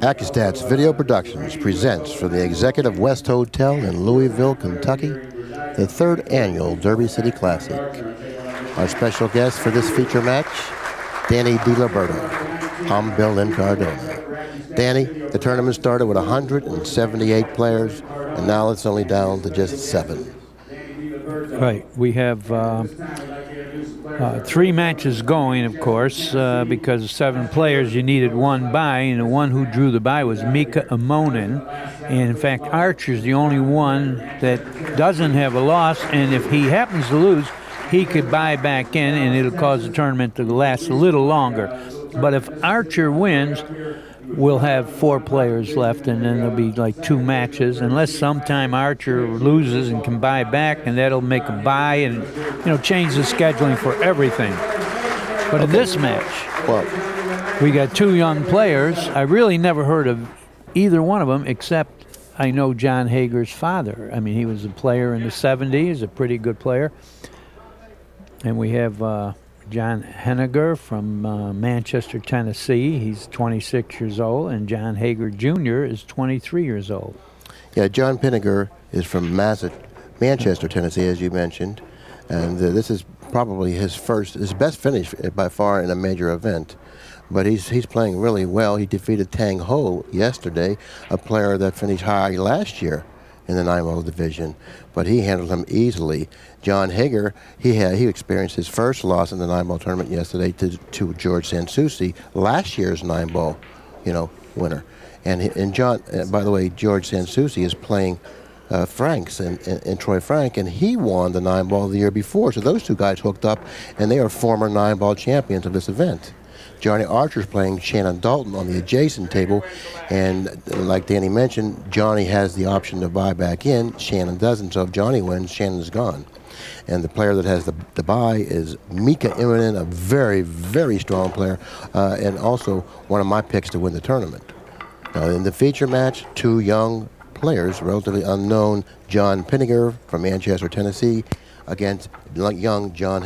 ACCUSTATS Video Productions presents from the Executive West Hotel in Louisville, Kentucky, the 3rd annual Derby City Classic. Our special guest for this feature match, Danny Diliberto. I'm Bill Incardona. Danny, the tournament started with 178 players, and now it's only down to just 7. Right. We have 3 matches going, of course, because of 7 players. You needed 1 bye, and the one who drew the bye was Mika Immonen. And in fact, Archer's the only one that doesn't have a loss, and if he happens to lose, he could buy back in, and it'll cause the tournament to last a little longer. But if Archer wins, we'll have 4 players left, and then there'll be like 2 matches, unless sometime Archer loses and can buy back, and that'll make a buy and change the scheduling for everything. But in this match, we got 2 young players. I really never heard of either one of them, except I know John Hager's father. I mean, he was a player in the 70s, a pretty good player. And we have John Pinegar from Manchester, Tennessee. He's 26 years old, and John Hager Jr. is 23 years old. Yeah, John Pinegar is from Manchester, Tennessee, as you mentioned, and this is probably his best finish by far in a major event. But he's playing really well. He defeated Tang Ho yesterday, a player that finished high last year in the 9-ball division, but he handled him easily. John Hager, he experienced his first loss in the 9-ball tournament yesterday to George Sansucci, last year's 9-ball, winner. And John, by the way, George Sansucci is playing Franks and Troy Frank, and he won the 9-ball the year before. So those 2 guys hooked up, and they are former 9-ball champions of this event. Johnny Archer's playing Shannon Dalton on the adjacent table, and like Danny mentioned, Johnny has the option to buy back in. Shannon doesn't, so if Johnny wins, Shannon's gone. And the player that has the buy is Mika Immonen, a very, very strong player, and also one of my picks to win the tournament. Now, in the feature match, 2 young players, relatively unknown, John Pinegar from Manchester, Tennessee, against young John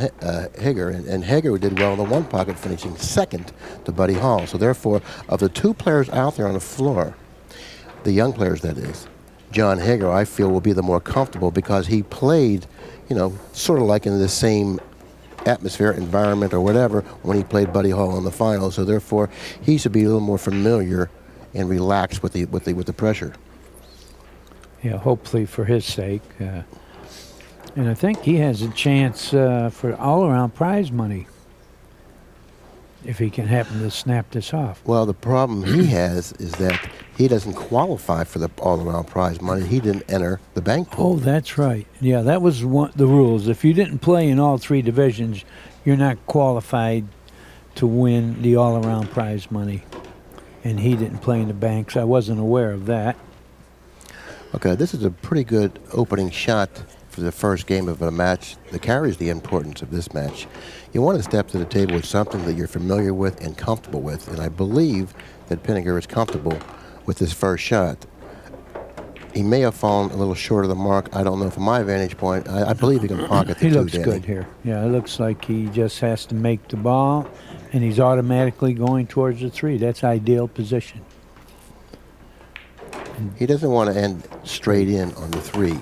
Hager, and Hager did well in the 1 pocket, finishing 2nd to Buddy Hall. So therefore, of the 2 players out there on the floor, the young players that is, John Hager, I feel, will be the more comfortable because he played, sort of like in the same atmosphere, environment, or whatever when he played Buddy Hall in the final. So therefore, he should be a little more familiar and relaxed with the pressure. Yeah, hopefully for his sake. And I think he has a chance for all-around prize money if he can happen to snap this off. Well, the problem he has is that he doesn't qualify for the all-around prize money. He didn't enter the bank pool. Oh, that's right. Yeah, that was the rules. If you didn't play in all 3 divisions, you're not qualified to win the all-around prize money. And he didn't play in the banks. I wasn't aware of that. Okay, this is a pretty good opening shot for the first game of a match that carries the importance of this match. You want to step to the table with something that you're familiar with and comfortable with, and I believe that Pinegar is comfortable with this first shot. He may have fallen a little short of the mark. I don't know from my vantage point. I believe he can pocket the 2, He looks Danny. good here. Yeah, it looks like he just has to make the ball, and he's automatically going towards the 3. That's ideal position. He doesn't want to end straight in on the 3.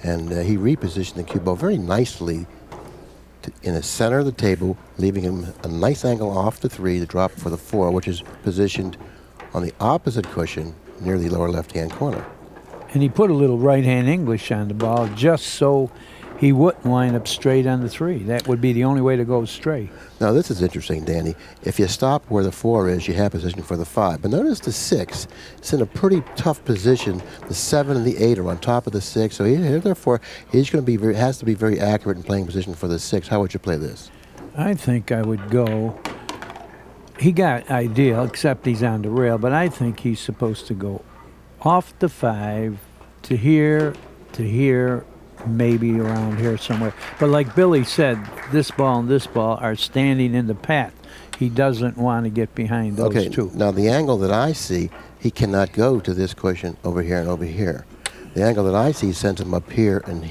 And he repositioned the cue ball very nicely in the center of the table, leaving him a nice angle off the 3 to drop for the 4, which is positioned on the opposite cushion near the lower left-hand corner. And he put a little right-hand English on the ball just so he wouldn't line up straight on the 3. That would be the only way to go straight. Now, this is interesting, Danny. If you stop where the 4 is, you have position for the 5. But notice the 6. It's in a pretty tough position. The 7 and the 8 are on top of the 6. So therefore, he's going to be has to be very accurate in playing position for the 6. How would you play this? I think I would go. He got ideal, except he's on the rail. But I think he's supposed to go off the 5 to here, maybe around here somewhere. But like Billy said, this ball and this ball are standing in the path. He doesn't want to get behind those 2. Now the angle that I see, he cannot go to this cushion over here and over here. The angle that I see sends him up here, and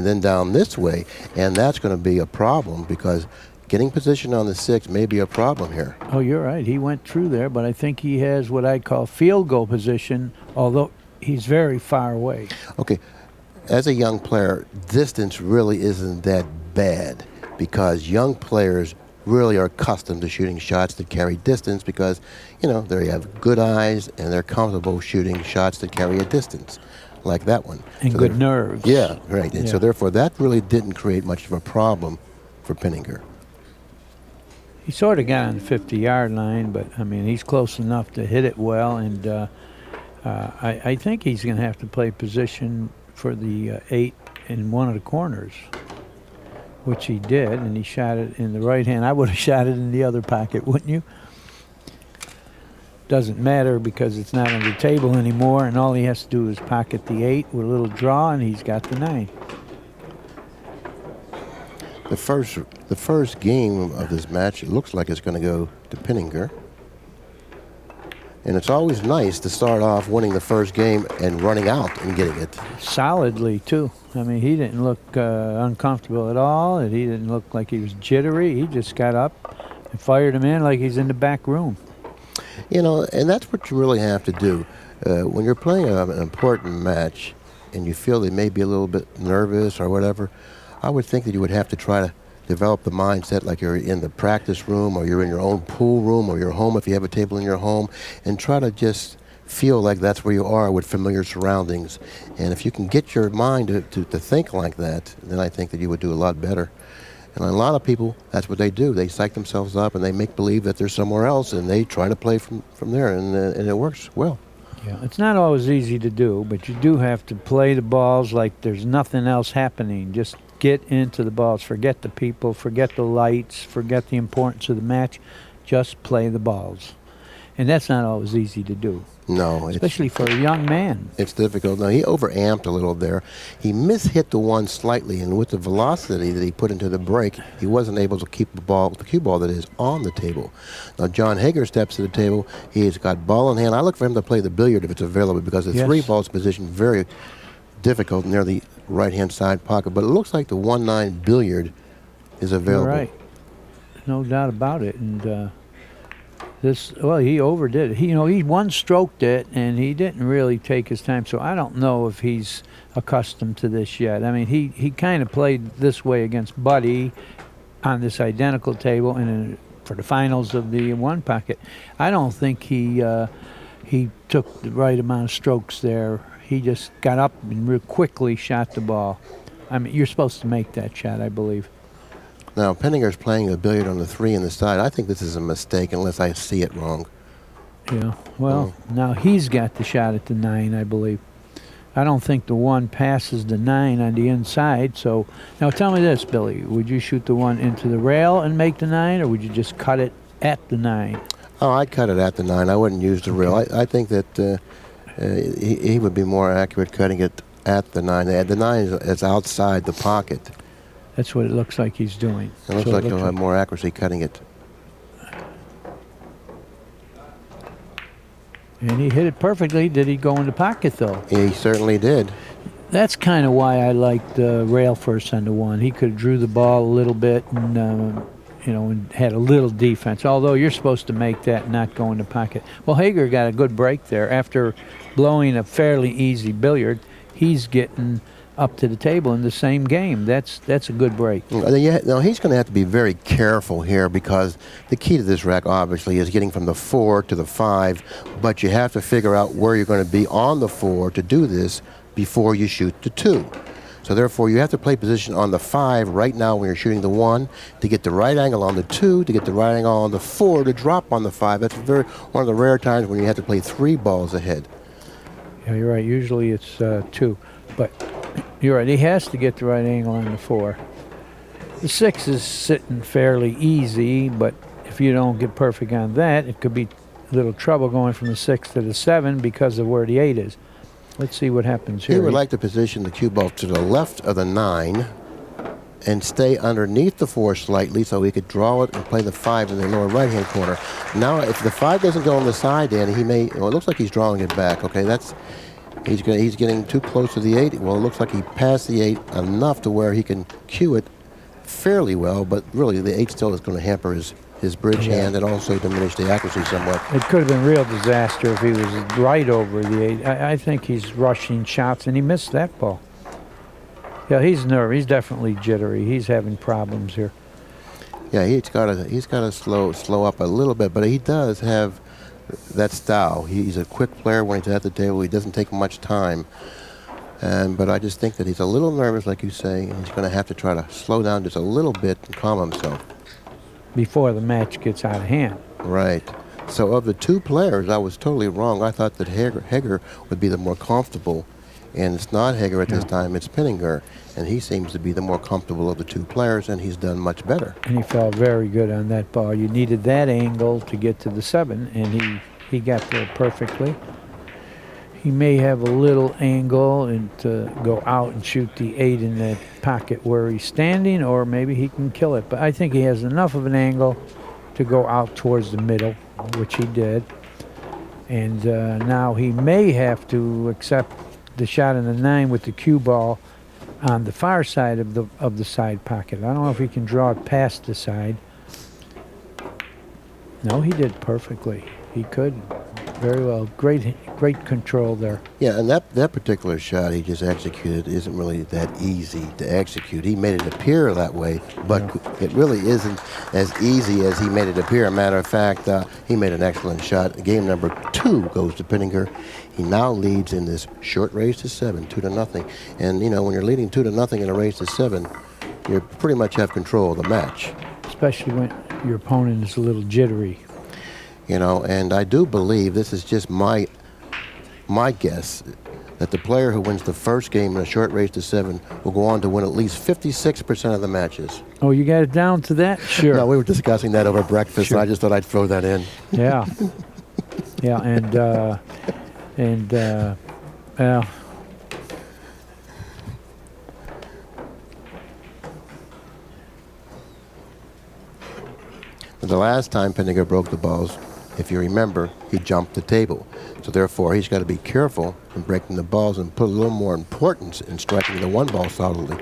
then down this way, and that's going to be a problem because getting position on the 6 may be a problem here. Oh, you're right. He went through there, but I think he has what I call field goal position, although he's very far away. Okay, as a young player, distance really isn't that bad because young players really are accustomed to shooting shots that carry distance because, you know, they have good eyes and they're comfortable shooting shots that carry a distance, like that one. And so good nerves. Yeah, right. And Yeah. so therefore, that really didn't create much of a problem for Pinegar. He sort of got on the 50-yard line, but, I mean, he's close enough to hit it well, and I think he's going to have to play position for the 8 in one of the corners, which he did, and he shot it in the right hand. I would have shot it in the other pocket, wouldn't you? Doesn't matter because it's not on the table anymore, and all he has to do is pocket the 8 with a little draw, and he's got the 9. The first game of this match, it looks like it's going to go to Pinegar. And it's always nice to start off winning the first game and running out and getting it. Solidly, too. I mean, he didn't look uncomfortable at all, and he didn't look like he was jittery. He just got up and fired him in like he's in the back room. You know, and that's what you really have to do. When you're playing an important match and you feel they may be a little bit nervous or whatever, I would think that you would have to try to develop the mindset like you're in the practice room or you're in your own pool room or your home if you have a table in your home, and try to just feel like that's where you are with familiar surroundings. And if you can get your mind to think like that, then I think that you would do a lot better. And a lot of people, that's what they do. They psych themselves up and they make believe that they're somewhere else and they try to play from there, and it works well. Yeah, it's not always easy to do, but you do have to play the balls like there's nothing else happening. Just get into the balls. Forget the people, forget the lights, forget the importance of the match. Just play the balls. And that's not always easy to do. No. Especially for a young man. It's difficult. Now, he overamped a little there. He mishit the 1 slightly, and with the velocity that he put into the break, he wasn't able to keep the cue ball that is on the table. Now, John Hager steps to the table. He's got ball in hand. I look for him to play the billiard if it's available because the 3 ball's position very difficult near the right-hand side pocket. But it looks like the 1-9 billiard is available. You're right. No doubt about it. And he overdid it. He one-stroked it, and he didn't really take his time. So I don't know if he's accustomed to this yet. I mean, he kind of played this way against Buddy on this identical table and for the finals of the 1 pocket. I don't think he took the right amount of strokes there. He just got up and real quickly shot the ball. I mean, you're supposed to make that shot, I believe. Now, Pinegar's playing a billiard on the 3 in the side. I think this is a mistake unless I see it wrong. Yeah, well, now he's got the shot at the 9, I believe. I don't think the 1 passes the 9 on the inside. So, now tell me this, Billy. Would you shoot the 1 into the rail and make the 9, or would you just cut it at the 9? Oh, I'd cut it at the 9. I wouldn't use the rail. I think that he would be more accurate cutting it at the 9. The 9 is outside the pocket. That's what it looks like he's doing. It looks like he'll have more accuracy cutting it. And he hit it perfectly. Did he go in the pocket, though? He certainly did. That's kind of why I liked the rail first on the 1. He could have drew the ball a little bit and, and had a little defense. Although you're supposed to make that not go in the pocket. Well, Hager got a good break there. After blowing a fairly easy billiard, he's getting up to the table in the same game. That's a good break. Now he's going to have to be very careful here because the key to this rack obviously is getting from the 4 to the 5, but you have to figure out where you're going to be on the 4 to do this before you shoot the 2. So therefore you have to play position on the 5 right now when you're shooting the 1 to get the right angle on the 2, to get the right angle on the 4 to drop on the 5. That's one of the rare times when you have to play 3 balls ahead. Yeah, you're right. Usually it's 2, but you're right. He has to get the right angle on the 4. The 6 is sitting fairly easy, but if you don't get perfect on that, it could be a little trouble going from the 6 to the 7 because of where the 8 is. Let's see what happens here. He would like to position the cue ball to the left of the 9 and stay underneath the 4 slightly so he could draw it and play the 5 in the lower right-hand corner. Now, if the 5 doesn't go on the side, Danny, he may. Well, it looks like he's drawing it back. Okay, he's getting too close to the 8. Well, it looks like he passed the 8 enough to where he can cue it fairly well, but really the 8 still is going to hamper his bridge hand and also diminish the accuracy somewhat. It could have been real disaster if he was right over the 8. I think he's rushing shots, and he missed that ball. Yeah, he's nervous. He's definitely jittery. He's having problems here. Yeah, he's got to slow up a little bit, but he does have that style. He's a quick player when he's at the table. He doesn't take much time. But I just think that he's a little nervous, like you say, and he's going to have to try to slow down just a little bit and calm himself. Before the match gets out of hand. Right. So of the 2 players, I was totally wrong. I thought that Hager would be the more comfortable. And it's not Hager at this time, it's Pinegar. And he seems to be the more comfortable of the 2 players, and he's done much better. And he felt very good on that ball. You needed that angle to get to the 7, and he got there perfectly. He may have a little angle and to go out and shoot the 8 in that pocket where he's standing, or maybe he can kill it. But I think he has enough of an angle to go out towards the middle, which he did. And now he may have to accept the shot in the 9 with the cue ball on the far side of the side pocket. I don't know if he can draw it past the side. No, he did perfectly. He could very well. Great control there. Yeah, and that particular shot he just executed isn't really that easy to execute. He made it appear that way, but it really isn't as easy as he made it appear. A matter of fact, he made an excellent shot. Game number 2 goes to Pinegar. He now leads in this short race to 7, 2-0. And you know, when you're leading 2-0 in a race to 7, you pretty much have control of the match. Especially when your opponent is a little jittery. You know, and I do believe, this is just my guess, that the player who wins the first game in a short race to 7 will go on to win at least 56% of the matches. Oh, you got it down to that? Sure. No, we were discussing that over breakfast, and I just thought I'd throw that in. Yeah. Yeah, well, the last time Pinegar broke the balls, if you remember, he jumped the table. So therefore, he's got to be careful in breaking the balls and put a little more importance in striking the 1 ball solidly.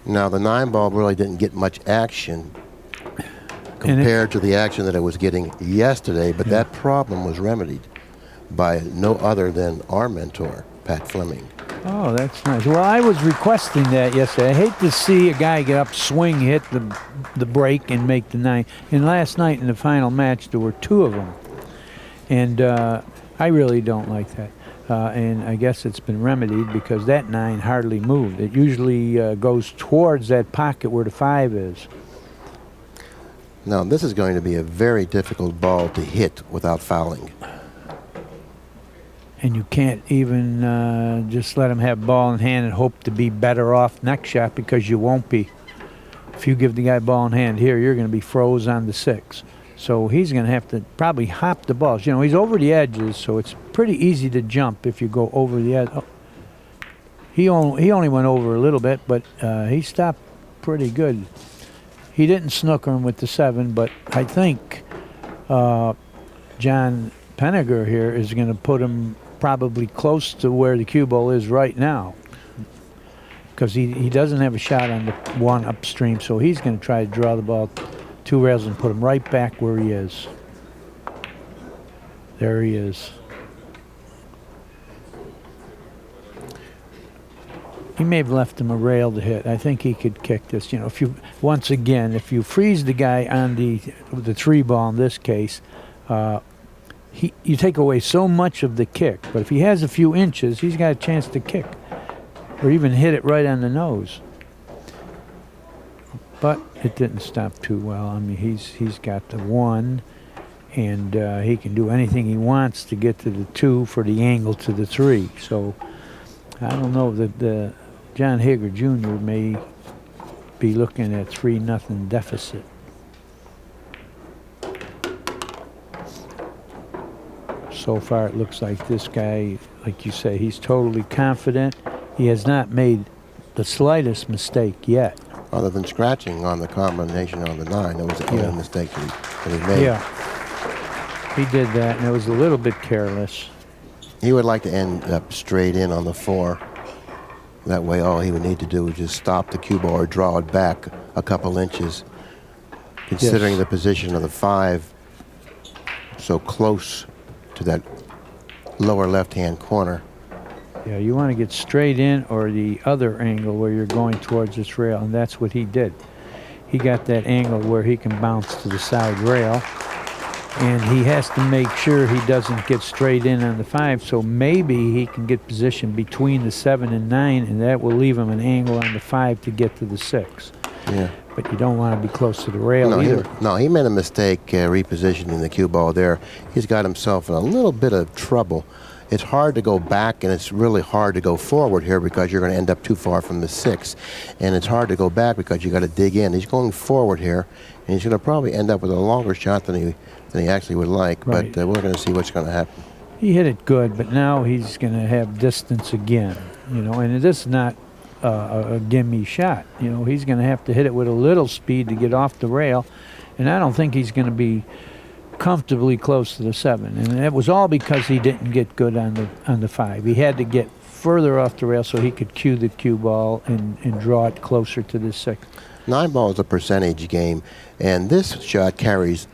Now, the 9 ball really didn't get much action compared to the action that it was getting yesterday, but that problem was remedied by no other than our mentor, Pat Fleming. Oh, that's nice. Well, I was requesting that yesterday. I hate to see a guy get up, swing, hit the break, and make the 9. And last night in the final match, there were 2 of them. And I really don't like that. And I guess it's been remedied because that 9 hardly moved. It usually goes towards that pocket where the 5 is. Now, this is going to be a very difficult ball to hit without fouling. And you can't even just let him have ball in hand and hope to be better off next shot, because you won't be. If you give the guy ball in hand here, you're going to be froze on the 6. So he's going to have to probably hop the balls. You know, he's over the edges, so it's pretty easy to jump if you go over the edge. Oh. He only went over a little bit, but he stopped pretty good. He didn't snooker him with the 7, but I think John Pinegar here is going to put him probably close to where the cue ball is right now, because he doesn't have a shot on the 1 upstream, so he's going to try to draw the ball 2 rails and put him right back where he is. There he is. He may have left him a rail to hit. I think he could kick this. You know, if you freeze the guy on the 3 ball in this case, you take away so much of the kick. But if he has a few inches, he's got a chance to kick or even hit it right on the nose. But it didn't stop too well. I mean, he's got the 1, and he can do anything he wants to get to the 2 for the angle to the 3. So I don't know that John Hager Jr. may be looking at 3-0 deficit. So far, it looks like this guy, like you say, he's totally confident. He has not made the slightest mistake yet. Other than scratching on the combination on the 9, that was the only mistake that he made. Yeah, he did that, and it was a little bit careless. He would like to end up straight in on the 4. That way, all he would need to do is just stop the cue ball or draw it back a couple inches. Considering the position of the 5 so close to that lower left-hand corner. Yeah, you want to get straight in or the other angle where you're going towards this rail, and that's what he did. He got that angle where he can bounce to the side rail, and he has to make sure he doesn't get straight in on the 5, so maybe he can get positioned between the 7 and 9, and that will leave him an angle on the 5 to get to the 6. Yeah. But you don't want to be close to the rail either. He made a mistake repositioning the cue ball there. He's got himself in a little bit of trouble. It's hard to go back, and it's really hard to go forward here because you're going to end up too far from the 6. And it's hard to go back because you got to dig in. He's going forward here, and he's going to probably end up with a longer shot than he actually would like. Right. But we're going to see what's going to happen. He hit it good, but now he's going to have distance again. And this is not a gimme shot. He's going to have to hit it with a little speed to get off the rail, and I don't think he's going to be comfortably close to the 7, and it was all because he didn't get good on the 5. He had to get further off the rail so he could cue the cue ball and draw it closer to the 6. 9 ball is a percentage game, and this shot carries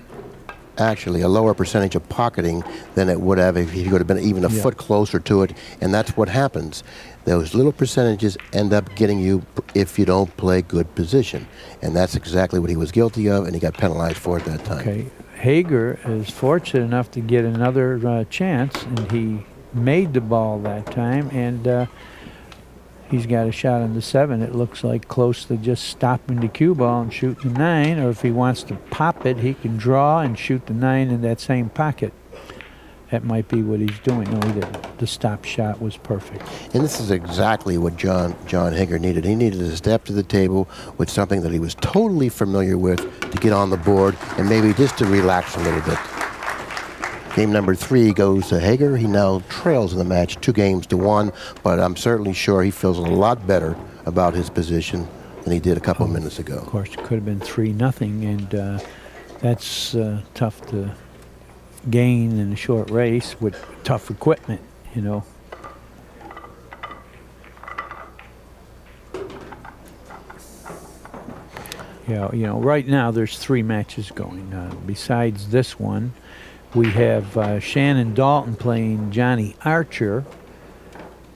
actually a lower percentage of pocketing than it would have if he would have been even a foot closer to it, and that's what happens. Those little percentages end up getting you if you don't play good position, and that's exactly what he was guilty of, and he got penalized for it that time. Okay. Hager is fortunate enough to get another chance, and he made the ball that time, and he's got a shot on the 7. It looks like close to just stopping the cue ball and shoot the 9, or if he wants to pop it, he can draw and shoot the 9 in that same pocket. That might be what he's doing. No, he didn't. The stop shot was perfect. And this is exactly what John Hager needed. He needed to step to the table with something that he was totally familiar with to get on the board and maybe just to relax a little bit. Game number 3 goes to Hager. He now trails in the match 2-1, but I'm certainly sure he feels a lot better about his position than he did a couple minutes ago. Of course, it could have been 3-0, and that's tough to gain in a short race with tough equipment, Yeah, right now there's 3 matches going. Besides this one, we have Shannon Dalton playing Johnny Archer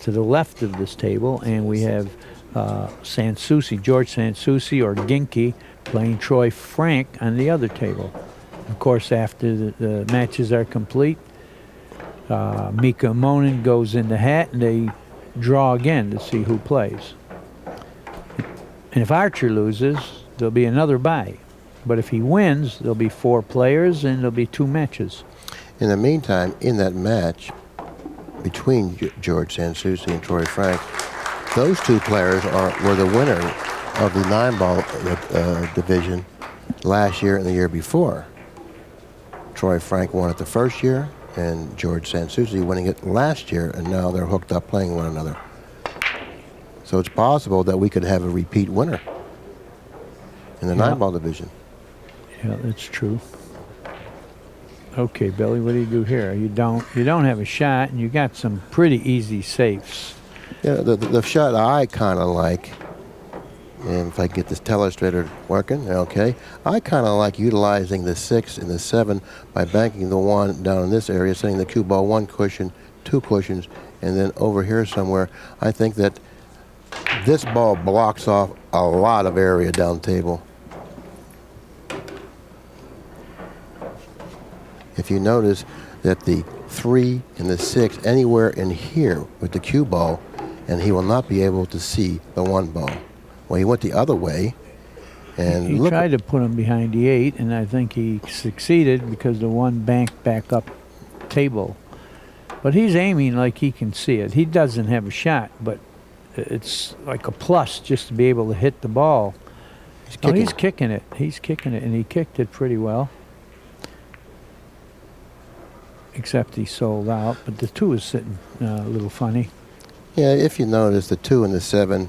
to the left of this table, and we have George Sansucci or Ginky playing Troy Frank on the other table. Of course, after the matches are complete, Mika Immonen goes in the hat, and they draw again to see who plays. And if Archer loses, there'll be another bye. But if he wins, there'll be 4 players, and there'll be 2 matches. In the meantime, in that match between George Sansucci and Troy Frank, those 2 players were the winner of the 9-ball division last year and the year before. Troy Frank won it the first year, and George Sansucci winning it last year, and now they're hooked up playing one another. So it's possible that we could have a repeat winner in the 9-ball division. Yeah, that's true. Okay, Billy, what do you do here? You don't have a shot, and you got some pretty easy safes. Yeah, the shot I kind of like, and if I get this telestrator working, okay, I kind of like utilizing the 6 and the 7 by banking the 1 down in this area, setting the cue ball 1 cushion, 2 cushions, and then over here somewhere. I think that this ball blocks off a lot of area down table. If you notice that the 3 and the 6 anywhere in here with the cue ball, and he will not be able to see the 1 ball. Well, he went the other way, and he tried to put him behind the 8, and I think he succeeded because the 1 banked back up table. But he's aiming like he can see it. He doesn't have a shot, but it's like a plus just to be able to hit the ball. He's kicking it. He's kicking it, and he kicked it pretty well. Except he sold out, but the 2 is sitting a little funny. Yeah, if you notice the 2 and the 7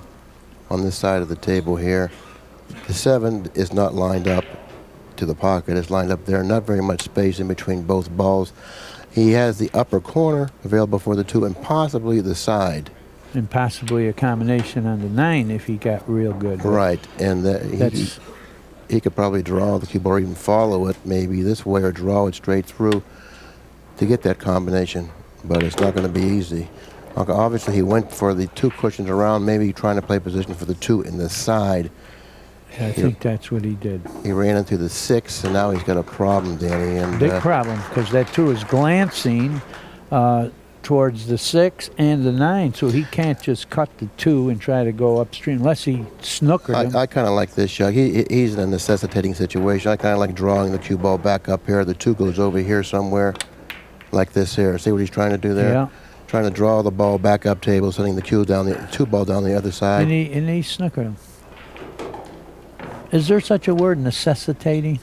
on this side of the table here, the 7 is not lined up to the pocket. It's lined up there, not very much space in between both balls. He has the upper corner available for the 2 and possibly the side. And possibly a combination on the 9 if he got real good. Right, and he could probably draw the cue ball or even follow it maybe this way or draw it straight through to get that combination, but it's not going to be easy. Obviously, he went for the 2 cushions around, maybe trying to play position for the 2 in the side. Yeah, I think that's what he did. He ran into the 6, and now he's got a problem, Danny. And big problem, because that 2 is glancing towards the 6 and the 9, so he can't just cut the 2 and try to go upstream unless he snookered him. I kind of like this shot. He's in a necessitating situation. I kind of like drawing the cue ball back up here. The 2 goes over here somewhere like this here. See what he's trying to do there? Yeah. Trying to draw the ball back up table, sending the 2 ball down the other side. And he snookered him. Is there such a word, necessitating?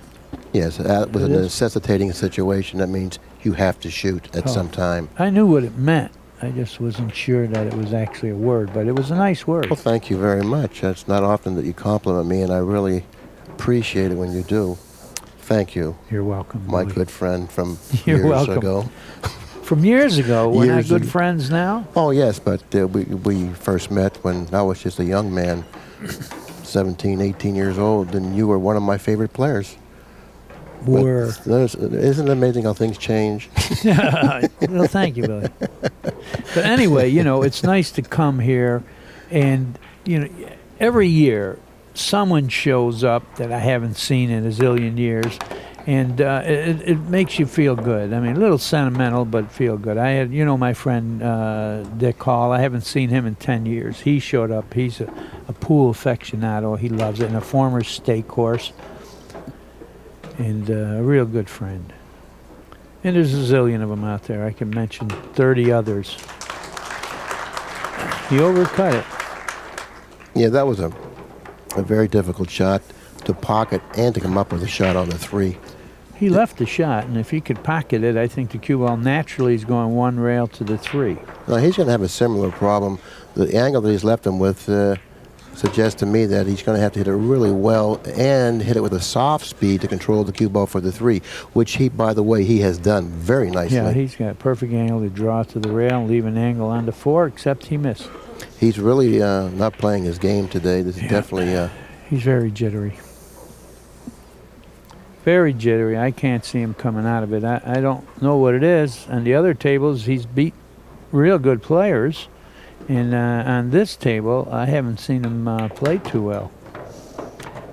Yes, that was a necessitating situation. That means you have to shoot at some time. I knew what it meant. I just wasn't sure that it was actually a word, but it was a nice word. Well, thank you very much. It's not often that you compliment me, and I really appreciate it when you do. Thank you. You're welcome. My Billy. good friend from You're years welcome. ago. From years ago? We're Years not good ago. friends now? Oh, yes, but we first met when I was just a young man, 17, 18 years old, and you were one of my favorite players. Isn't it amazing how things change? Well, thank you, Billy. But anyway, it's nice to come here, and, every year someone shows up that I haven't seen in a zillion years, and it makes you feel good. I mean, a little sentimental, but feel good. I had, my friend Dick Hall. I haven't seen him in 10 years. He showed up. He's a pool aficionado. He loves it, and a former state course, and a real good friend. And there's a zillion of them out there. I can mention 30 others. He overcut it. Yeah, that was a very difficult shot to pocket and to come up with a shot on the 3. He left the shot, and if he could pocket it, I think the cue ball naturally is going 1 rail to the 3. Now, he's going to have a similar problem. The angle that he's left him with suggests to me that he's going to have to hit it really well and hit it with a soft speed to control the cue ball for the 3, which he, by the way, he has done very nicely. Yeah, he's got a perfect angle to draw to the rail and leave an angle on the 4, except he missed. He's really not playing his game today. This is definitely... He's very jittery. Very jittery. I can't see him coming out of it. I don't know what it is. On the other tables, he's beat real good players. And on this table, I haven't seen him play too well.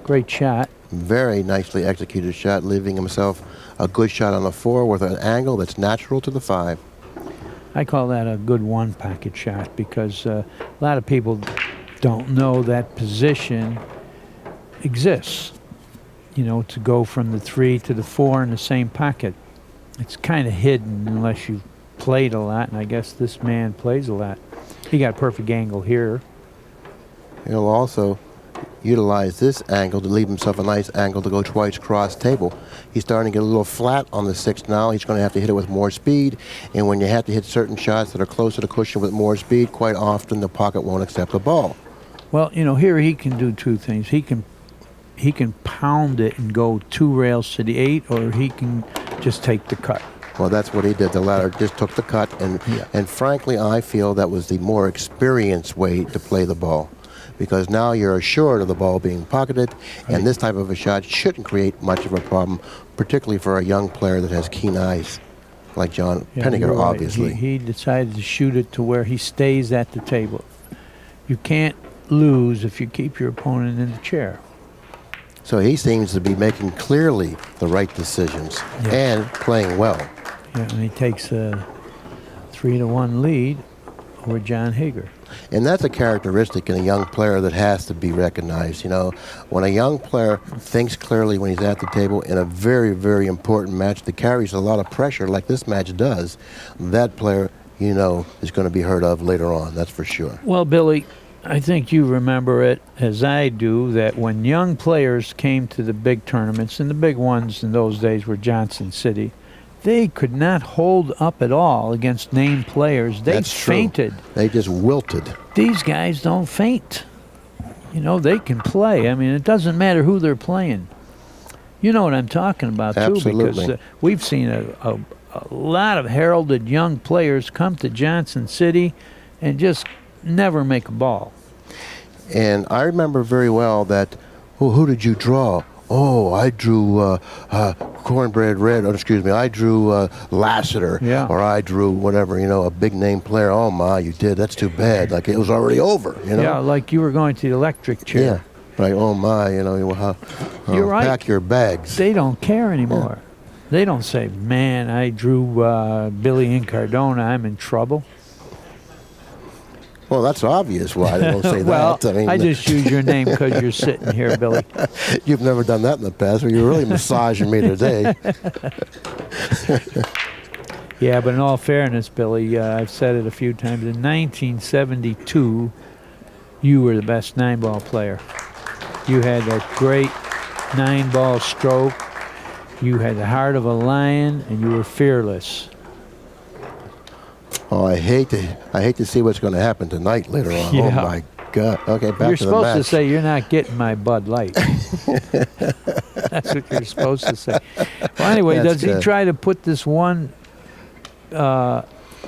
Great shot. Very nicely executed shot, leaving himself a good shot on the 4 with an angle that's natural to the 5. I call that a good 1-pocket shot because a lot of people don't know that position exists. To go from the 3 to the 4 in the same pocket. It's kind of hidden unless you've played a lot, and I guess this man plays a lot. He got a perfect angle here. He'll also utilize this angle to leave himself a nice angle to go twice cross table. He's starting to get a little flat on the 6 now. He's going to have to hit it with more speed, and when you have to hit certain shots that are close to the cushion with more speed, quite often the pocket won't accept the ball. Well, here he can do 2 things. He can pound it and go 2 rails to the 8, or he can just take the cut. Well, that's what he did. The latter just took the cut, and frankly, I feel that was the more experienced way to play the ball, because now you're assured of the ball being pocketed, and this type of a shot shouldn't create much of a problem, particularly for a young player that has keen eyes, like John Pinegar, right. obviously. He decided to shoot it to where he stays at the table. You can't lose if you keep your opponent in the chair. So he seems to be making clearly the right decisions and playing well. Yeah, and he takes a 3-1 lead over John Hager. And that's a characteristic in a young player that has to be recognized. When a young player thinks clearly when he's at the table in a very, very important match that carries a lot of pressure like this match does, that player, is going to be heard of later on, that's for sure. Well, Billy, I think you remember it as I do, that when young players came to the big tournaments, and the big ones in those days were Johnson City, they could not hold up at all against named players. They fainted. They just wilted. These guys don't faint. They can play. I mean, it doesn't matter who they're playing. You know what I'm talking about, too, Absolutely. because we've seen a a lot of heralded young players come to Johnson City and just never make a ball. And I remember very well that, who did you draw? Oh, I drew Cornbread Red, I drew Lassiter, Yeah. or I drew whatever, a big name player. Oh my, you did, that's too bad. Like it was already over, Yeah, like you were going to the electric chair. Yeah, like, oh my, You're right. pack your bags. They don't care anymore. They don't say, man, I drew Billy Incardona, I'm in trouble. Well, that's obvious why they don't say Well, that. I just use your name because you're sitting here, Billy. You've never done that in the past, but you're really massaging me today. Yeah, but in all fairness, Billy, I've said it a few times. In 1972, you were the best 9-ball player. You had that great 9-ball stroke. You had the heart of a lion, and you were fearless. Oh, I hate to see what's going to happen tonight later on. Yeah. Oh my God. Okay, back You're to the match. supposed to say you're not getting my Bud Light. That's what you're supposed to say. Well, anyway, That's does he good. try to put this one by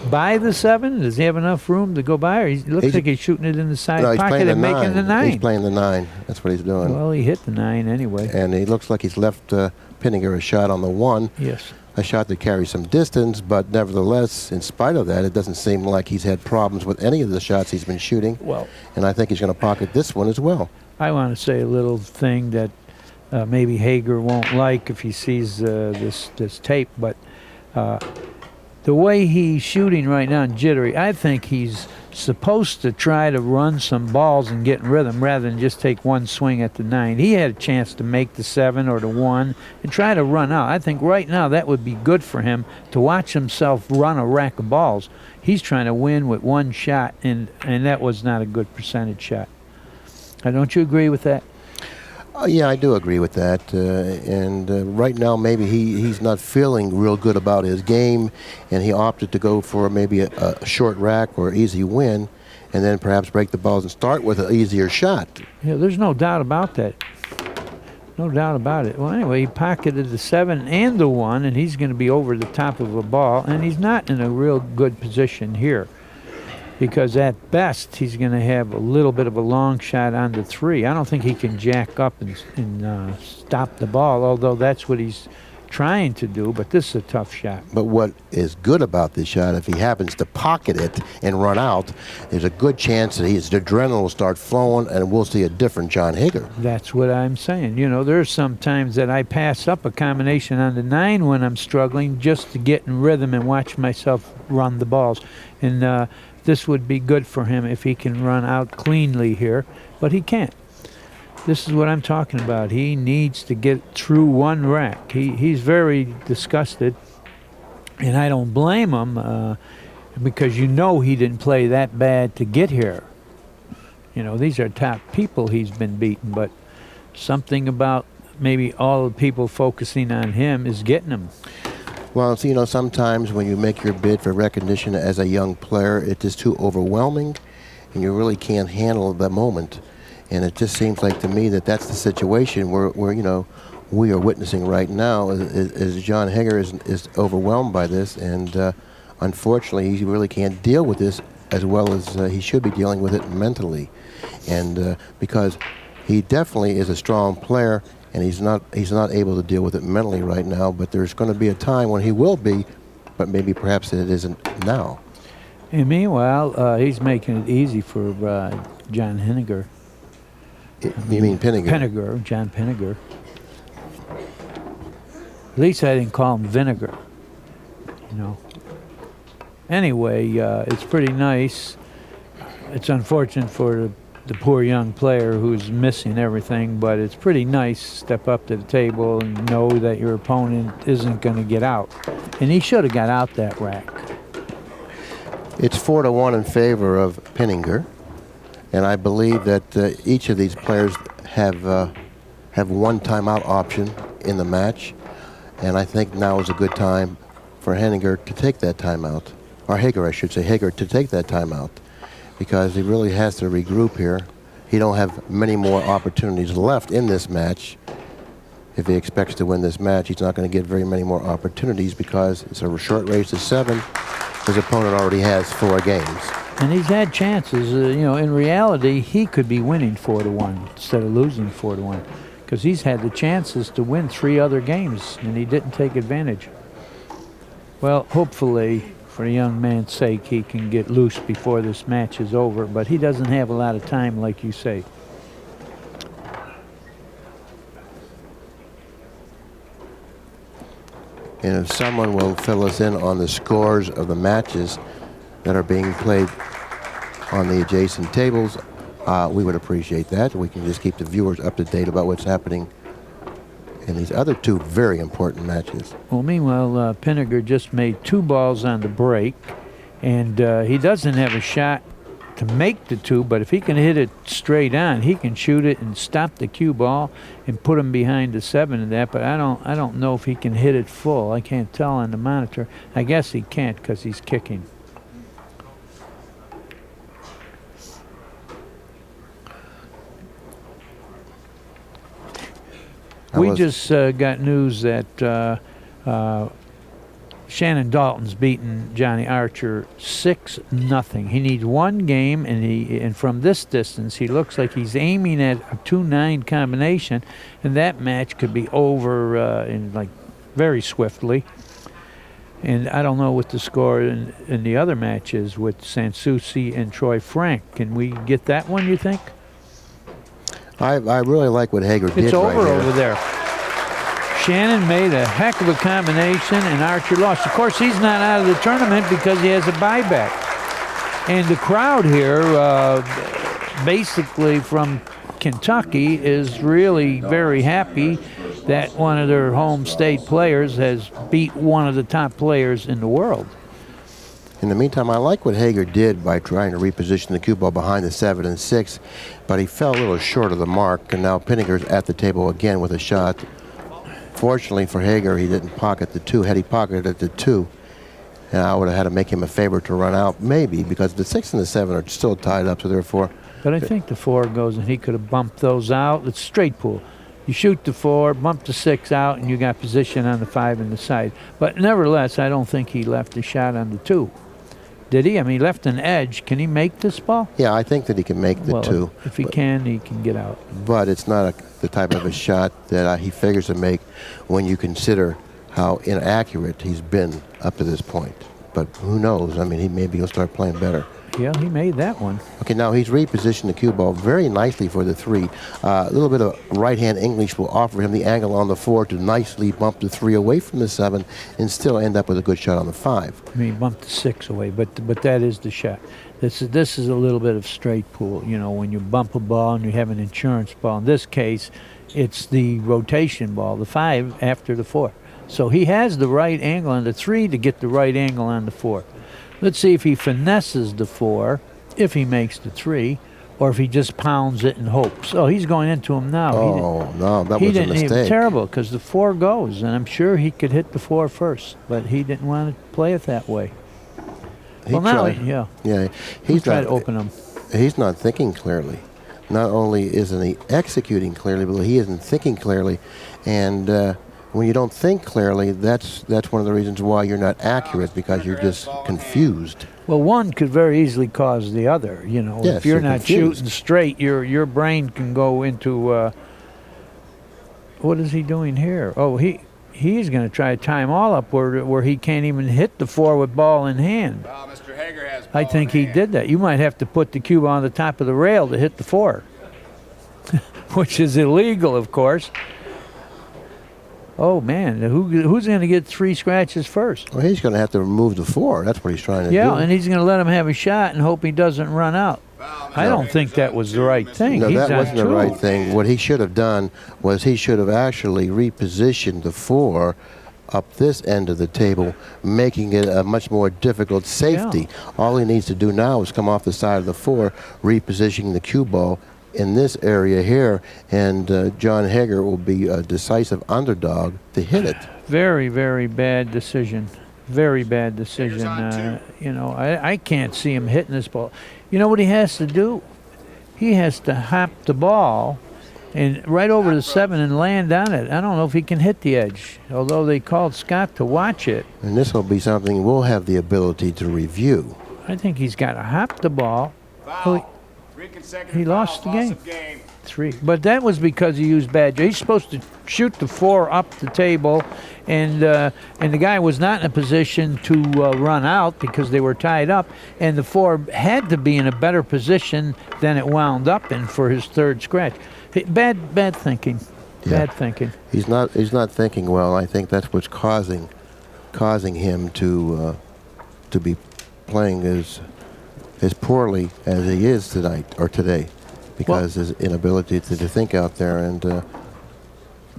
the 7? Does he have enough room to go by? Or he looks like he's shooting it in the side No, he's pocket playing the and making the 9. He's playing the 9. That's what he's doing. Well, he hit the 9 anyway. And he looks like he's left Pinegar a shot on the 1. Yes. A shot that carries some distance, but nevertheless, in spite of that, it doesn't seem like he's had problems with any of the shots he's been shooting. Well, and I think he's going to pocket this one as well. I want to say a little thing that maybe Hager won't like if he sees this tape, but the way he's shooting right now in jittery, I think he's supposed to try to run some balls and get in rhythm rather than just take one swing at the 9. He had a chance to make the 7 or the 1 and try to run out. I think right now that would be good for him to watch himself run a rack of balls. He's trying to win with one shot, and that was not a good percentage shot. Don't you agree with that? Yeah, I do agree with that. And right now, maybe he's not feeling real good about his game, and he opted to go for maybe a short rack or easy win, and then perhaps break the balls and start with an easier shot. Yeah, there's no doubt about that. No doubt about it. Well, anyway, he pocketed the 7 and the 1, and he's going to be over the top of a ball, and he's not in a real good position here. Because at best, he's going to have a little bit of a long shot on the 3. I don't think he can jack up and stop the ball, although that's what he's trying to do, but this is a tough shot. But what is good about this shot, if he happens to pocket it and run out, there's a good chance that his adrenaline will start flowing, and we'll see a different John Hager. That's what I'm saying. There's some times that I pass up a combination on the 9 when I'm struggling just to get in rhythm and watch myself run the balls. And this would be good for him if he can run out cleanly here, but he can't. This is what I'm talking about. He needs to get through one rack. He's very disgusted, and I don't blame him because he didn't play that bad to get here. These are top people he's been beaten, but something about maybe all the people focusing on him is getting him. Well, so, sometimes when you make your bid for recognition as a young player, it is too overwhelming, and you really can't handle the moment. And it just seems like to me that that's the situation where we are witnessing right now is John Hager is overwhelmed by this, and unfortunately he really can't deal with this as well as he should be dealing with it mentally. And because he definitely is a strong player, and he's not able to deal with it mentally right now, but there's going to be a time when he will be, but maybe perhaps it isn't now. And meanwhile, he's making it easy for John Pinegar. You mean John Pinegar. At least I didn't call him vinegar. Anyway, it's pretty nice. It's unfortunate for the poor young player who's missing everything, but it's pretty nice to step up to the table and know that your opponent isn't going to get out. And he should have got out that rack. It's 4-1 in favor of Pinegar, and I believe that each of these players have one timeout option in the match, and I think now is a good time for Pinegar to take that timeout, or Hager, I should say, Hager to take that timeout, because he really has to regroup here. He don't have many more opportunities left in this match, if he expects to win this match, he's not going to get very many more opportunities because it's a short race to 7. His opponent already has 4 games. And he's had chances. In reality, he could be winning 4-1 instead of losing 4-1, because he's had the chances to win 3 other games, and he didn't take advantage. Well, hopefully, for the young man's sake, he can get loose before this match is over, but he doesn't have a lot of time, like you say. And if someone will fill us in on the scores of the matches that are being played on the adjacent tables, we would appreciate that. We can just keep the viewers up to date about what's happening in these other 2 very important matches. Well, meanwhile, Pinegar just made 2 balls on the break, and he doesn't have a shot to make the 2, but if he can hit it straight on, he can shoot it and stop the cue ball and put him behind the 7 in that, but I don't know if he can hit it full. I can't tell on the monitor. I guess he can't because he's kicking. We just got news that Shannon Dalton's beaten Johnny Archer 6-0. He needs 1 game, and from this distance, he looks like he's aiming at a 2-9 combination, and that match could be over in like very swiftly. And I don't know what the score in the other match is with Sanssouci and Troy Frank. Can we get that one, you think? I really like what Hager did. It's over right over there. Shannon made a heck of a combination, and Archer lost. Of course, he's not out of the tournament because he has a buyback. And the crowd here, basically from Kentucky, is really very happy that one of their home state players has beat one of the top players in the world. In the meantime, I like what Hager did by trying to reposition the cue ball behind the 7 and 6, but he fell a little short of the mark, and now Pinegar's at the table again with a shot. Fortunately for Hager, he didn't pocket the 2. Had he pocketed the 2, and I would have had to make him a favor to run out, maybe, because the 6 and the 7 are still tied up, so therefore... But I think the 4 goes, and he could have bumped those out. It's straight pool. You shoot the 4, bump the 6 out, and you got position on the 5 and the side. But nevertheless, I don't think he left a shot on the 2. Did he? I mean, he left an edge. Can he make this ball? Yeah, I think that he can make the 2. If he can, he can get out. But it's not the type of a shot that he figures to make when you consider how inaccurate he's been up to this point. But who knows? I mean, maybe he'll start playing better. Yeah, he made that one. Okay, now he's repositioned the cue ball very nicely for the 3. A little bit of right-hand English will offer him the angle on the 4 to nicely bump the 3 away from the 7 and still end up with a good shot on the 5. I mean, he bumped the 6 away, but that is the shot. This is a little bit of straight pool. You know, when you bump a ball and you have an insurance ball. In this case, it's the rotation ball, the 5 after the 4. So he has the right angle on the 3 to get the right angle on the 4. Let's see if he finesses the 4, if he makes the 3, or if he just pounds it and hopes. Oh, he's going into him now. Oh, no, that was a mistake. Even terrible, because the 4 goes, and I'm sure he could hit the 4 first, but he didn't want to play it that way. He's trying to open him. He's not thinking clearly. Not only isn't he executing clearly, but he isn't thinking clearly, and when you don't think clearly, that's one of the reasons why you're not accurate, because you're just confused. Well, one could very easily cause the other. You know, yes, if you're not confused. shooting straight, your brain can go into. What is he doing here? Oh, he's going to try to tie them all up where he can't even hit the 4 with ball in hand. Well, Mr. Hager has ball I think he did that. You might have to put the cube on the top of the rail to hit the 4, which is illegal, of course. Oh, man, who's going to get 3 scratches first? Well, he's going to have to remove the 4. That's what he's trying to do. Yeah, and he's going to let him have a shot and hope he doesn't run out. I don't think that was the right thing. No, that wasn't the 2. right thing. What he should have done was he should have actually repositioned the 4 up this end of the table, making it a much more difficult safety. Yeah. All he needs to do now is come off the side of the 4, repositioning the cue ball in this area here, and John Hager will be a decisive underdog to hit it. Very, very bad decision. Very bad decision. You know, I can't see him hitting this ball. You know what he has to do? He has to hop the ball and right over the 7 and land on it. I don't know if he can hit the edge, although they called Scott to watch it. And this will be something we'll have the ability to review. I think he's got to hop the ball. Foul. He lost the game. 3. But that was because he used bad. He's supposed to shoot the 4 up the table, and the guy was not in a position to run out because they were tied up, and the 4 had to be in a better position than it wound up in for his 3rd scratch. Bad thinking. Yeah. Bad thinking. He's not thinking well. I think that's what's causing him to be playing as poorly as he is tonight or today, because his inability to think out there, and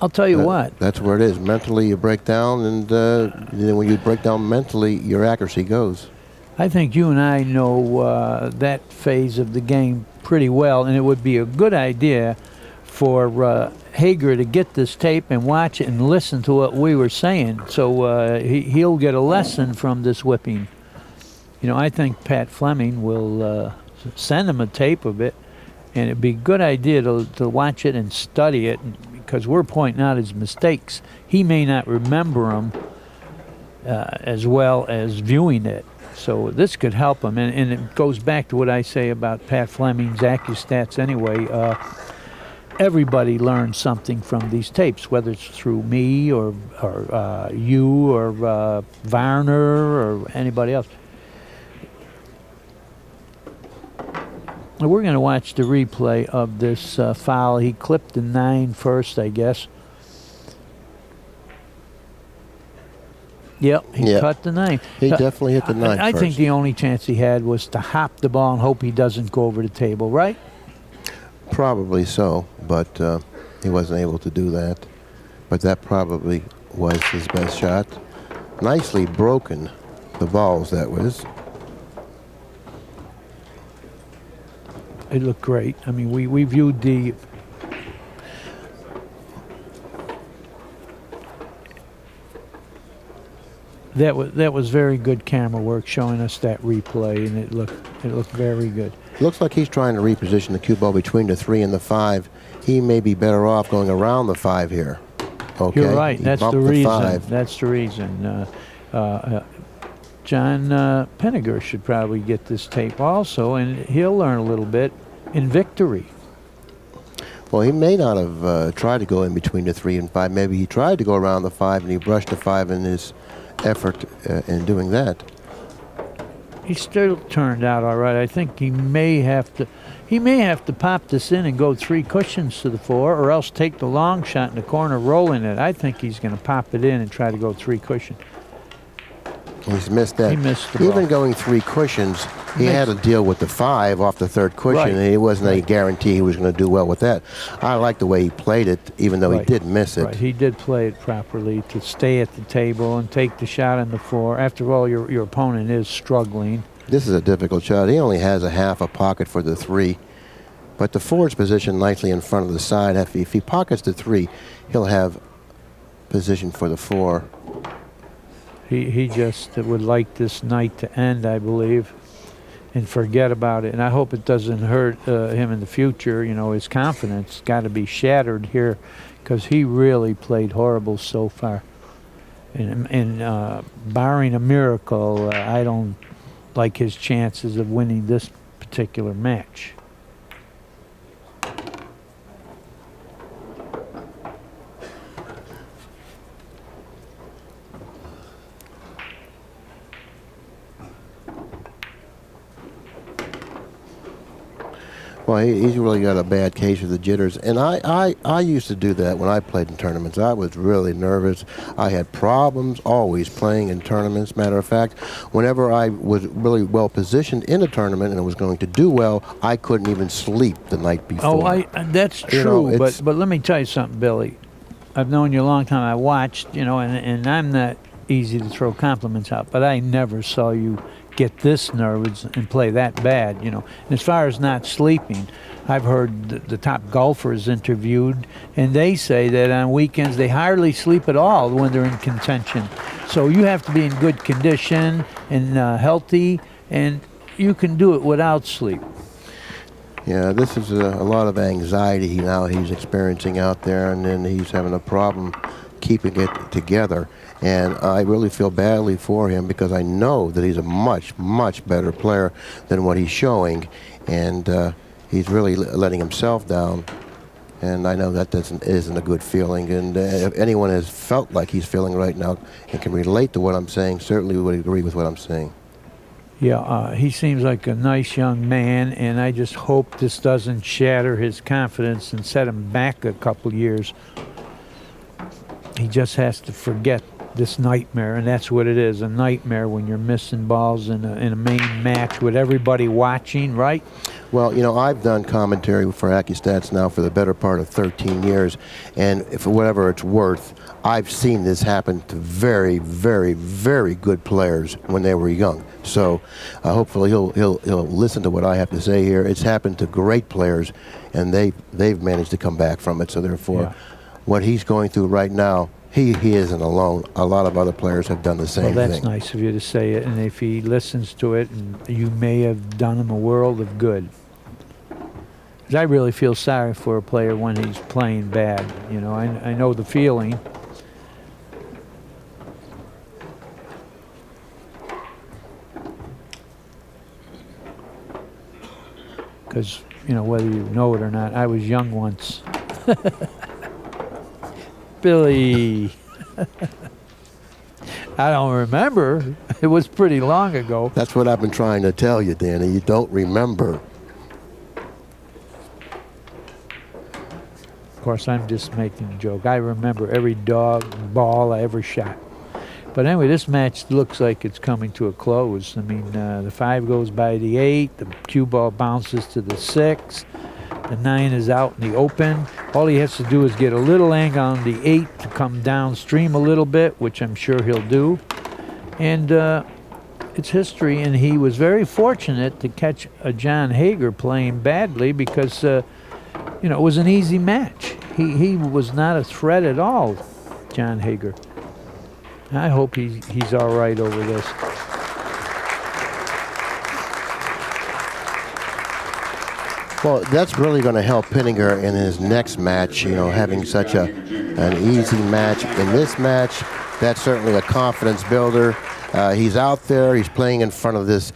I'll tell you what. That's where it is. Mentally, you break down, and then when you break down mentally, your accuracy goes. I think you and I know that phase of the game pretty well, and it would be a good idea for Hager to get this tape and watch it and listen to what we were saying, so he'll get a lesson from this whipping. You know, I think Pat Fleming will send him a tape of it, and it'd be a good idea to watch it and study it, because we're pointing out his mistakes. He may not remember them as well as viewing it. So this could help him, and it goes back to what I say about Pat Fleming's ACCUSTATS anyway. Everybody learns something from these tapes, whether it's through me or you or Varner or anybody else. We're going to watch the replay of this foul. He clipped the 9 first, I guess. Yep, he cut the 9. He definitely hit the 9 I first. think the only chance he had was to hop the ball and hope he doesn't go over the table, right? Probably so, but he wasn't able to do that. But that probably was his best shot. Nicely broken, the balls, that was. It looked great. I mean, we viewed the that was very good camera work showing us that replay, and it looked very good. Looks like he's trying to reposition the cue ball between the 3 and the 5. He may be better off going around the 5 here. Okay. You're right. He That's the bumped reason. 5. That's the reason. John Pinegar should probably get this tape also, and he'll learn a little bit in victory. Well, he may not have tried to go in between the 3 and 5. Maybe he tried to go around the 5 and he brushed the 5 in his effort in doing that. He still turned out all right. I think he may have to pop this in and go 3 cushions to the 4, or else take the long shot in the corner, rolling it. I think he's going to pop it in and try to go 3 cushions. He's missed that. He missed the ball. Even going 3 cushions, he had to deal with the 5 off the 3rd cushion, Right. and it wasn't a guarantee he was going to do well with that. I like the way he played it, even though he did miss it. Right. He did play it properly to stay at the table and take the shot on the 4. After all, your opponent is struggling. This is a difficult shot. He only has a half a pocket for the 3, but the 4 is positioned nicely in front of the side. If he pockets the 3, he'll have position for the 4. He just would like this night to end, I believe, and forget about it. And I hope it doesn't hurt him in the future. You know, his confidence got to be shattered here, because he really played horrible so far. And barring a miracle, I don't like his chances of winning this particular match. Well, he's really got a bad case of the jitters, and I used to do that when I played in tournaments. I was really nervous. I had problems always playing in tournaments. Matter of fact, whenever I was really well positioned in a tournament and was going to do well, I couldn't even sleep the night before. Oh, that's true, You know, but let me tell you something, Billy. I've known you a long time. I watched, you know, and I'm not easy to throw compliments out, but I never saw you get this nervous and play that bad, you know. And as far as not sleeping, I've heard the top golfers interviewed, and they say that on weekends they hardly sleep at all when they're in contention. So you have to be in good condition and healthy, and you can do it without sleep. Yeah, this is a lot of anxiety he's experiencing out there, and then he's having a problem keeping it together. And I really feel badly for him because I know that he's a much, much better player than what he's showing, and he's really letting himself down. And I know that isn't a good feeling. And if anyone has felt like he's feeling right now and can relate to what I'm saying, certainly would agree with what I'm saying. Yeah, he seems like a nice young man, and I just hope this doesn't shatter his confidence and set him back a couple years. He just has to forget this nightmare, and that's what it is, a nightmare when you're missing balls in a main match with everybody watching, right? Well, you know, I've done commentary for ACCUSTATS now for the better part of 13 years, and for whatever it's worth, I've seen this happen to very, very, very good players when they were young. So hopefully he'll listen to what I have to say here. It's happened to great players, and they've managed to come back from it. So therefore, what he's going through right now, he isn't alone. A lot of other players have done the same thing. Well, that's nice of you to say it, and if he listens to it, you may have done him a world of good. 'Cause I really feel sorry for a player when he's playing bad. You know, I know the feeling. Because, you know, whether you know it or not, I was young once. Billy. I don't remember. It was pretty long ago. That's what I've been trying to tell you, Danny. You don't remember. Of course, I'm just making a joke. I remember every ball I ever shot. But anyway, this match looks like it's coming to a close. I mean, the 5 goes by the 8. The cue ball bounces to the 6. The 9 is out in the open. All he has to do is get a little angle on the 8 to come downstream a little bit, which I'm sure he'll do. And it's history, and he was very fortunate to catch a John Hager playing badly because, you know, it was an easy match. He was not a threat at all, John Hager. I hope he's all right over this. Well, that's really going to help Pinegar in his next match, you know, having such an easy match. In this match, that's certainly a confidence builder. He's out there, he's playing in front of this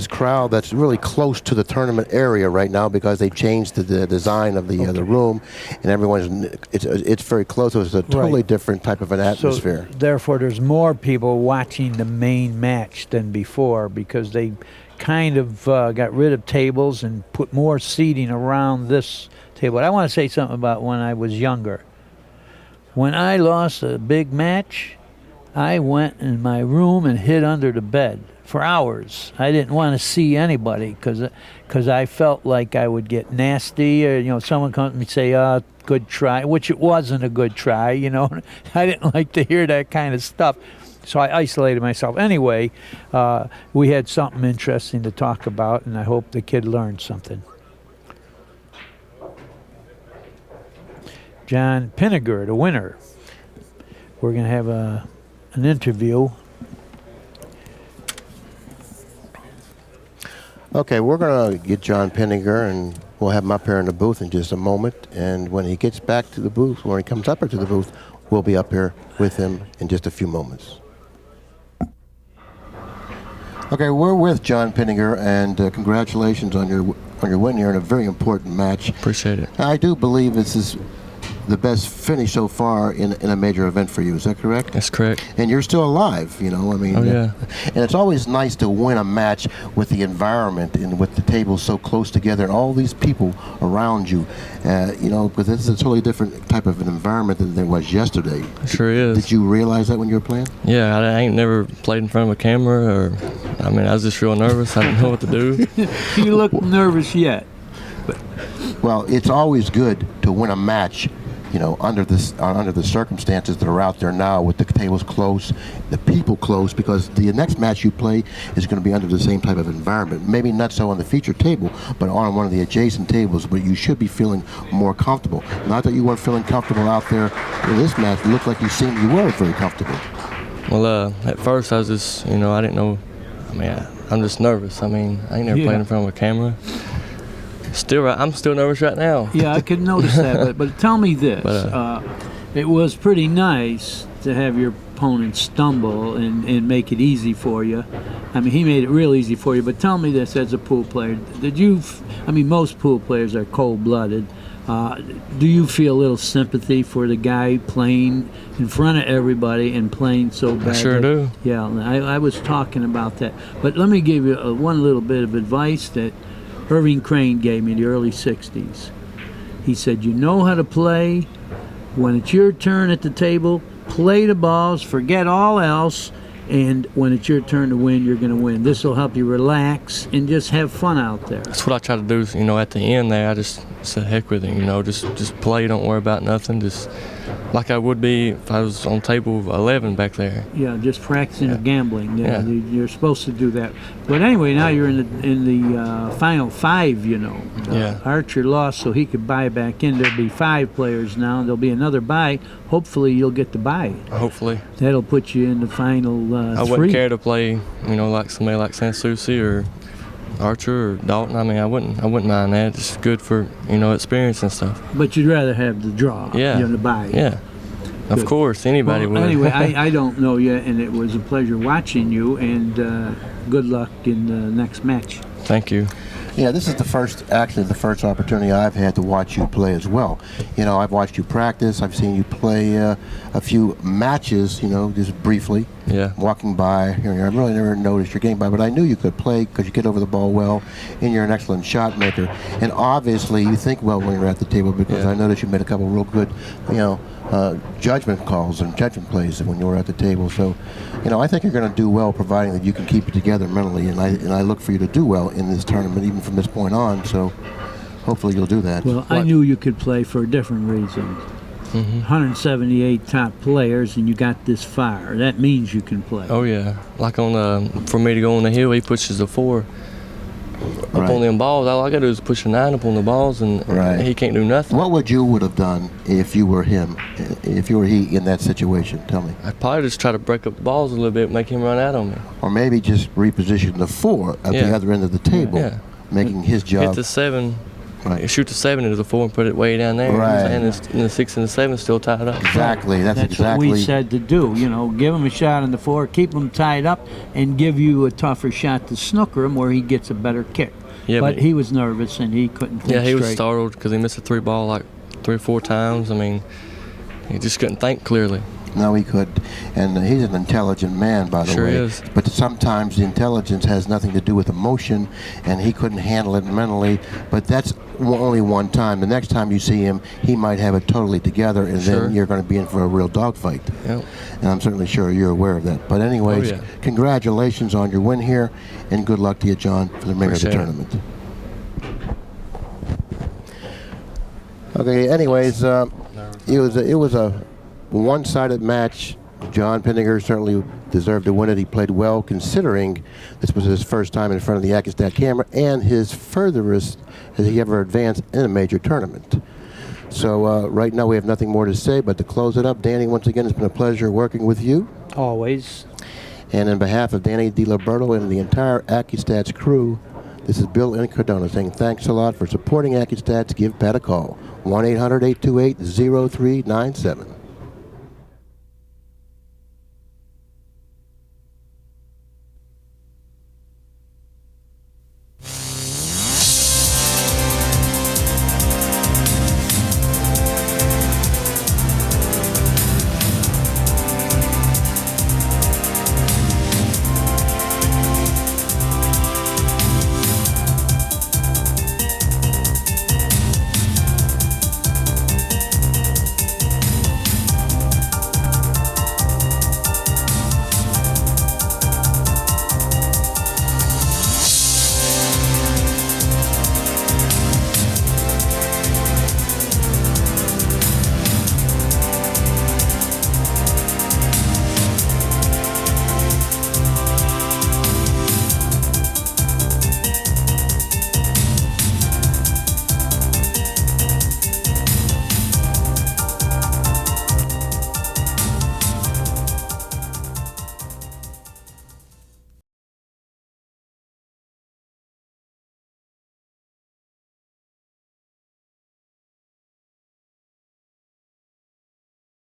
crowd that's really close to the tournament area right now because they changed the design of the room, and it's very close. So it's a totally different type of an atmosphere. So therefore, there's more people watching the main match than before because they kind of got rid of tables and put more seating around this table. I want to say something about when I was younger. When I lost a big match, I went in my room and hid under the bed for hours. I didn't want to see anybody because I felt like I would get nasty, or, you know, someone comes to me and say, good try, which it wasn't a good try, you know. I didn't like to hear that kind of stuff. So I isolated myself. Anyway, we had something interesting to talk about, and I hope the kid learned something. John Pinegar, the winner. We're going to have an interview. Okay, we're going to get John Pinegar, and we'll have him up here in the booth in just a moment. And when he gets back to the booth, when he comes up here to the booth, we'll be up here with him in just a few moments. Okay, we're with John Pinegar, and congratulations on your win here in a very important match. Appreciate it. I do believe this is the best finish so far in a major event for you. Is that correct? That's correct. And you're still alive, you know. I mean, oh yeah. And it's always nice to win a match with the environment and with the tables so close together and all these people around you. You know, because this is a totally different type of an environment than there was yesterday. It sure is. Did you realize that when you were playing? Yeah, I ain't never played in front of a camera, or I mean, I was just real nervous. I didn't know what to do. You look nervous yet. Well, it's always good to win a match, you know, under the circumstances that are out there now, with the tables close, the people close, because the next match you play is going to be under the same type of environment. Maybe not so on the featured table, but on one of the adjacent tables. But you should be feeling more comfortable. Not that you weren't feeling comfortable out there in this match. It looked like you were very comfortable. Well, at first I was just, you know, I didn't know. I mean, I'm just nervous. I mean, I ain't never played in front of a camera. I'm still nervous right now. Yeah, I could notice that. But tell me this: it was pretty nice to have your opponent stumble and make it easy for you. I mean, he made it real easy for you. But tell me this, as a pool player, I mean, most pool players are cold-blooded. Do you feel a little sympathy for the guy playing in front of everybody and playing so bad? I sure do. Yeah, I was talking about that. But let me give you one little bit of advice that Irving Crane gave me in the early 60s. He said, you know how to play. When it's your turn at the table, play the balls, forget all else, and when it's your turn to win, you're going to win. This will help you relax and just have fun out there. That's what I try to do. You know, at the end there, I just said heck with it. You know, just play. Don't worry about nothing. Just like I would be if I was on table 11 back there. Yeah, just practicing gambling. Yeah, you're supposed to do that. But anyway, now you're in the final 5. You know. Archer lost, so he could buy back in. There'll be 5 players now. There'll be another buy. Hopefully, you'll get the buy. Hopefully. That'll put you in the final 3. I wouldn't care to play, you know, like somebody like Sanssouci or Archer or Dalton. I mean, I wouldn't mind that. It's good for, you know, experience and stuff. But you'd rather have the draw than the buy. Yeah. Good. Of course, anybody would. Anyway, I don't know you, and it was a pleasure watching you, and good luck in the next match. Thank you. Yeah, this is the first opportunity I've had to watch you play as well. You know, I've watched you practice. I've seen you play a few matches, you know, just briefly. Yeah. Walking by. You know, I really never noticed your game by, but I knew you could play because you get over the ball well, and you're an excellent shot maker. And obviously, you think well when you're at the table because I noticed you made a couple real good, you know, judgment calls and judgment plays when you were at the table. So, you know, I think you're going to do well, providing that you can keep it together mentally. And I look for you to do well in this tournament, even from this point on. So, hopefully, you'll do that. Well, I knew you could play for a different reason. 178 top players, and you got this far. That means you can play. Oh yeah, like for me to go on the hill, he pushes a 4 up on them balls. All I got to do is push a 9 up on the balls, and he can't do nothing. What would you have done if you were him, if you were he in that situation? Tell me. I'd probably just try to break up the balls a little bit, make him run out on me. Or maybe just reposition the 4 at the other end of the table, making his job. Hit the 7. Shoot the 7 into the 4 and put it way down there. And the 6 and the 7 still tied up. Exactly. That's exactly what we said to do. You know, give him a shot on the 4, keep him tied up, and give you a tougher shot to snooker him where he gets a better kick. Yeah, but he was nervous and he couldn't think straight. He was startled because he missed a 3 ball like 3 or 4 times. I mean, he just couldn't think clearly. No, he could. And he's an intelligent man, by the way. Sure is. But sometimes the intelligence has nothing to do with emotion, and he couldn't handle it mentally. But that's only one time. The next time you see him, he might have it totally together, and then you're going to be in for a real dogfight. Yep. And I'm certainly sure you're aware of that. But anyways, congratulations on your win here, and good luck to you, John, for the remainder of the tournament. Okay, anyways, it was a one-sided match. John Pinegar certainly deserved to win it. He played well, considering this was his first time in front of the Accu-Stats camera and his furthest has he ever advanced in a major tournament. So right now we have nothing more to say, but to close it up, Danny, once again, it's been a pleasure working with you. Always. And on behalf of Danny Diliberto and the entire Accu-Stats crew, this is Bill Incardona saying thanks a lot for supporting Accu-Stats. Give Pat a call, 1-800-828-0397.